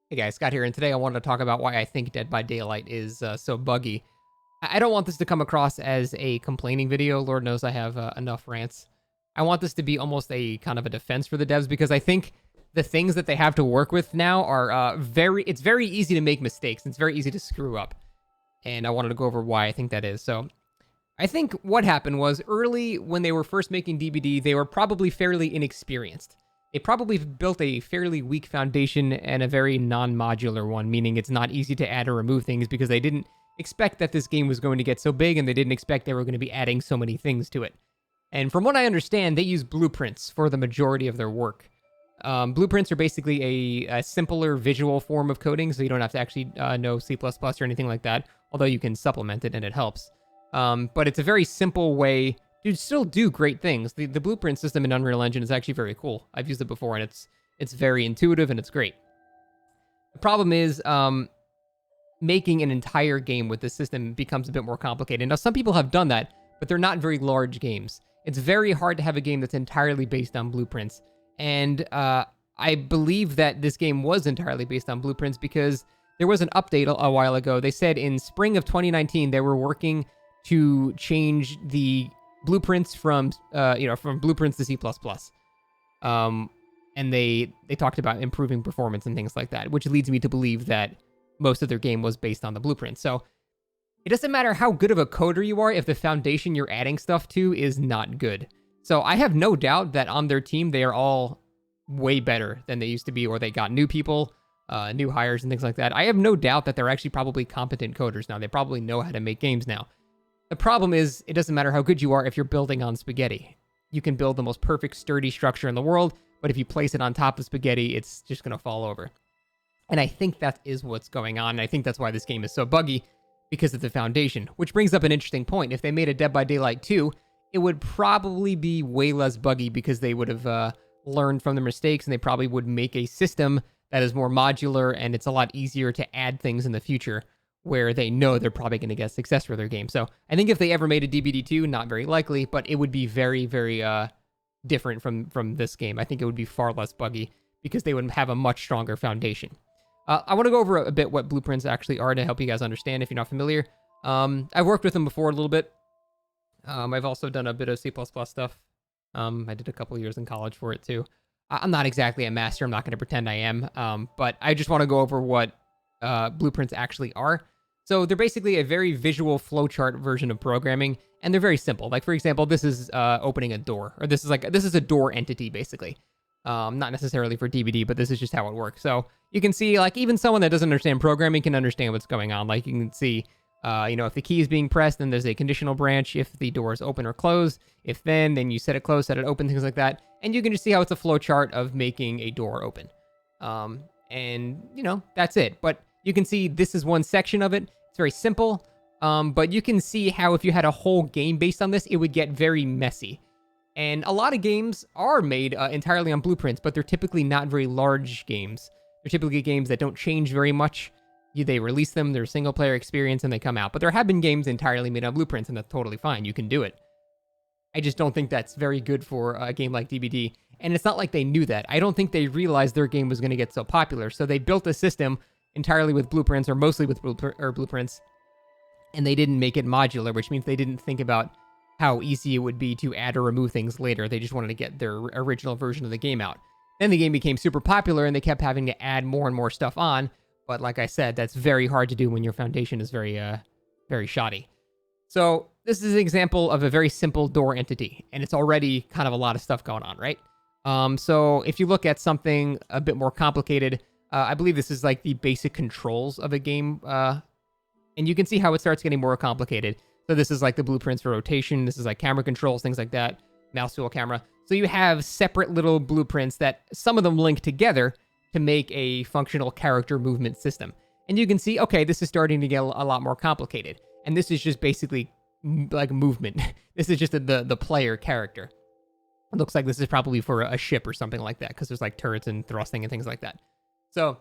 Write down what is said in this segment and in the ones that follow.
Hey guys, Scott here, and today I wanted to talk about why I think Dead by Daylight is so buggy. I don't want this to come across as a complaining video. Lord knows I have enough rants. I want this to be almost a kind of a defense for the devs because I think the things that they have to work with now are it's very easy to make mistakes. It's very easy to screw up. And I wanted to go over why I think that is. So I think what happened was early when they were first making DBD, they were probably fairly inexperienced. They probably built a fairly weak foundation and a very non-modular one, meaning it's not easy to add or remove things because they didn't expect that this game was going to get so big and they didn't expect they were going to be adding so many things to it. And from what I understand, they use blueprints for the majority of their work. Blueprints are basically a simpler visual form of coding, so you don't have to actually know C++ or anything like that, although you can supplement it and it helps. But it's a very simple way to still do great things. The blueprint system in Unreal Engine is actually very cool. I've used it before, and it's very intuitive, and it's great. The problem is making an entire game with this system becomes a bit more complicated. Now, some people have done that, but they're not very large games. It's very hard to have a game that's entirely based on blueprints. And I believe that this game was entirely based on blueprints because there was an update a while ago. They said in spring of 2019, they were working to change the blueprints from blueprints to C++. And they talked about improving performance and things like that, which leads me to believe that most of their game was based on the blueprint. So it doesn't matter how good of a coder you are if the foundation you're adding stuff to is not good. So I have no doubt that on their team, they are all way better than they used to be, or they got new people, new hires and things like that. I have no doubt that they're actually probably competent coders now. They probably know how to make games now. The problem is, it doesn't matter how good you are if you're building on spaghetti. You can build the most perfect, sturdy structure in the world, but if you place it on top of spaghetti, it's just going to fall over. And I think that is what's going on. And I think that's why this game is so buggy, because of the foundation. Which brings up an interesting point. If they made a Dead by Daylight 2, it would probably be way less buggy because they would have learned from their mistakes, and they probably would make a system that is more modular, and it's a lot easier to add things in the future where they know they're probably going to get success for their game. So I think if they ever made a DBD 2, not very likely, but it would be very, very different from this game. I think it would be far less buggy because they would have a much stronger foundation. I want to go over a bit what blueprints actually are to help you guys understand if you're not familiar. I've worked with them before a little bit. I've also done a bit of C++ stuff. I did a couple years in college for it too. I'm not exactly a master. I'm not going to pretend I am. But I just want to go over what blueprints actually are. So they're basically a very visual flowchart version of programming, and they're very simple. Like, for example, this is opening a door, or this is a door entity, basically. Not necessarily for DBD, but this is just how it works. So you can see, like, even someone that doesn't understand programming can understand what's going on. Like, you can see, if the key is being pressed, then there's a conditional branch. If the door is open or closed, if then you set it closed, set it open, things like that. And you can just see how it's a flowchart of making a door open. And, that's it. But you can see this is one section of it. It's very simple, but you can see how if you had a whole game based on this, it would get very messy. And a lot of games are made entirely on blueprints, but they're typically not very large games. They're typically games that don't change very much. They release them, they're a single-player experience, and they come out. But there have been games entirely made on blueprints, and that's totally fine. You can do it. I just don't think that's very good for a game like DBD. And it's not like they knew that. I don't think they realized their game was going to get so popular. So they built a system entirely with blueprints, or mostly with blueprints, and they didn't make it modular, which means they didn't think about how easy it would be to add or remove things later. They just wanted to get their original version of the game out. Then the game became super popular, and they kept having to add more and more stuff on, but like I said, that's very hard to do when your foundation is very, very shoddy. So this is an example of a very simple door entity, and it's already kind of a lot of stuff going on, right? So if you look at something a bit more complicated, I believe this is like the basic controls of a game, and you can see how it starts getting more complicated. So this is like the blueprints for rotation. This is like camera controls, things like that, mouse wheel camera. So you have separate little blueprints that some of them link together to make a functional character movement system. And you can see, okay, this is starting to get a lot more complicated. And this is just basically like movement. This is just the player character. It looks like this is probably for a ship or something like that, because there's like turrets and thrusting and things like that. So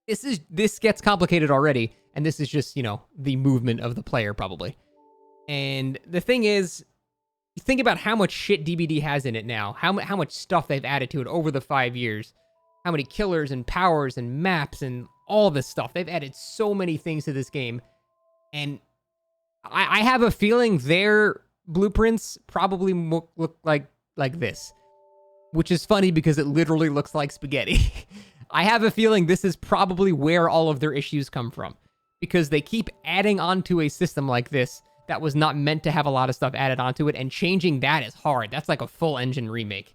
this gets complicated already, and this is just, the movement of the player probably. And the thing is, think about how much shit DBD has in it now, how much stuff they've added to it over the 5 years, how many killers and powers and maps and all this stuff. They've added so many things to this game. And I have a feeling their blueprints probably look like this, which is funny because it literally looks like spaghetti. I have a feeling this is probably where all of their issues come from, because they keep adding onto a system like this that was not meant to have a lot of stuff added onto it, and changing that is hard. That's like a full engine remake,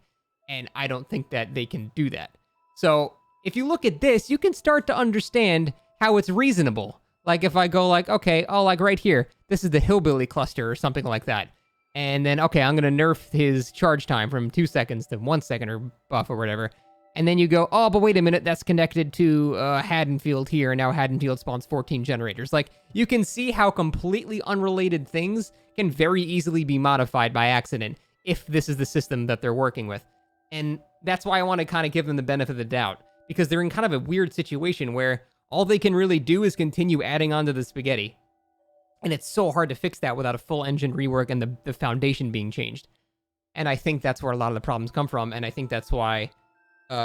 and I don't think that they can do that. So if you look at this, you can start to understand how it's reasonable. Like if I go like, okay, oh, like right here, this is the hillbilly cluster or something like that. And then, okay, I'm going to nerf his charge time from 2 seconds to 1 second or buff or whatever. And then you go, oh, but wait a minute, that's connected to Haddonfield here, and now Haddonfield spawns 14 generators. Like, you can see how completely unrelated things can very easily be modified by accident if this is the system that they're working with. And that's why I want to kind of give them the benefit of the doubt, because they're in kind of a weird situation where all they can really do is continue adding on to the spaghetti. And it's so hard to fix that without a full engine rework and the foundation being changed. And I think that's where a lot of the problems come from, and I think that's why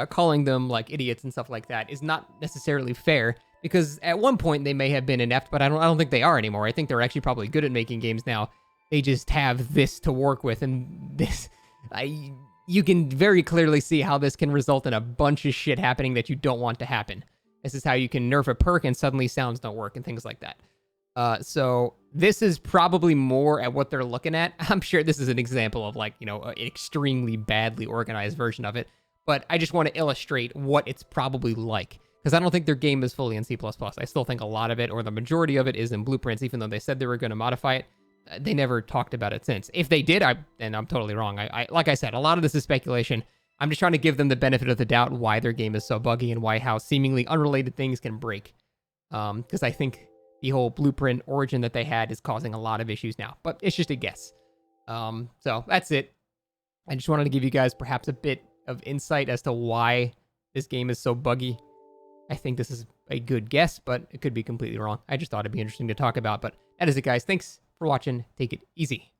calling them like idiots and stuff like that is not necessarily fair, because at one point they may have been inept, but I don't think they are anymore. I think they're actually probably good at making games now. They just have this to work with, and this, you can very clearly see how this can result in a bunch of shit happening that you don't want to happen. This is how you can nerf a perk and suddenly sounds don't work and things like that. So this is probably more at what they're looking at. I'm sure this is an example of like, you know, an extremely badly organized version of it. But I just want to illustrate what it's probably like, because I don't think their game is fully in C++. I still think a lot of it, or the majority of it, is in blueprints, even though they said they were going to modify it. They never talked about it since. If they did, then I'm totally wrong. I like I said, a lot of this is speculation. I'm just trying to give them the benefit of the doubt why their game is so buggy and why how seemingly unrelated things can break. Because I think the whole blueprint origin that they had is causing a lot of issues now. But it's just a guess. So that's it. I just wanted to give you guys perhaps a bit of insight as to why this game is so buggy. I think this is a good guess, but it could be completely wrong. I just thought it'd be interesting to talk about. But that is it, guys. Thanks for watching. Take it easy.